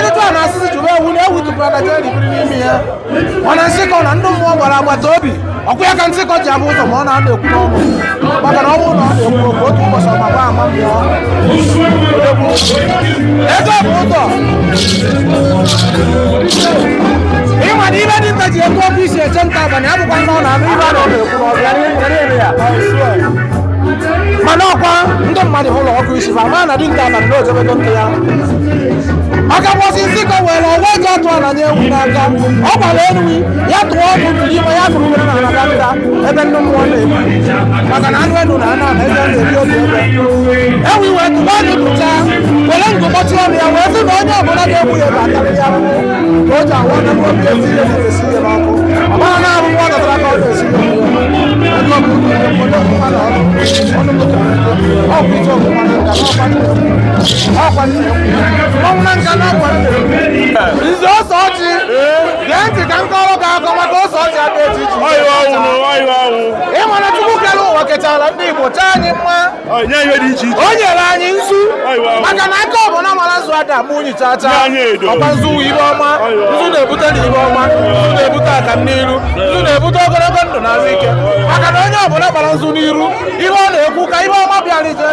dịtụ a na-asịsị jụrụ ewu na ewu tupu na jee ribiri n'ime ya mana nsịkọ na ndị mmụọ gbara agbata obi ọkwa ya ka nsịkọ ji abụ ụzọ ma ọ na-ana ekwu n'ọnụ maka na ọ bụrụ na ọ na-ekwu okwu otu ụbọchị ọgbagba ama mmụọ ego bụ ụzọ ịma na ibe dị nta ji ekwu okwu isi eche nta abalị abụkwa ndị ọ na-anụ ibe a na ọ na-ekwu n'ọbịa n'ire ya mana ọkwa ndị mmadụ ụlọ ọkụ isi ma ma na dinta abalị na ojebego ntị ya maka bọsị nsịkọ were ọwa eji atụ ala nye ewu n'aka ọ gbara elu ya tụọ ọgwụ tụrụ ime ya tụrụ were na anabata ebe ndị mmụọ na-ebu maka na anụ elu na ana na ebe na-ebi otu ebe ewu iwe tụba anyị pụta were ngụ kpọchie ọnụ ya wee sị na onye ọbụla ga-egbu ya ga-atarịrị ya ahụhụ ka o ji ahụ na mgbe obi esi ihe na-esi ihe n'ọkụ ọ mara na abụ nwa dọtara ka ọ na-esi ihe ego bụ onye ọbụla na ọrụ ọnụ moto ọ bụ ije ọbụla na nka n'ọkwa ọnwụ na nka n'ọkwa nze ose ọchị gee ntị ka m kọrọ gị akọ maka ose ọchị aka echi ịmana Chukwu kere ụwa kechara ndị Igbo chaa anyị mma o nyere anyị nzu maka na aka ọbụla mara nzu ada mụ unyi chacha ọkwa nzu ibe ọma nzu na-ebute na ibe ọma nzu na-ebute akam n'iru nzu na-ebute ogologo ndụ na ahụ ike maka na onye ọbụla gbara nzu n'iru ihe ọ na-ekwu ka ibe ọma bịara ije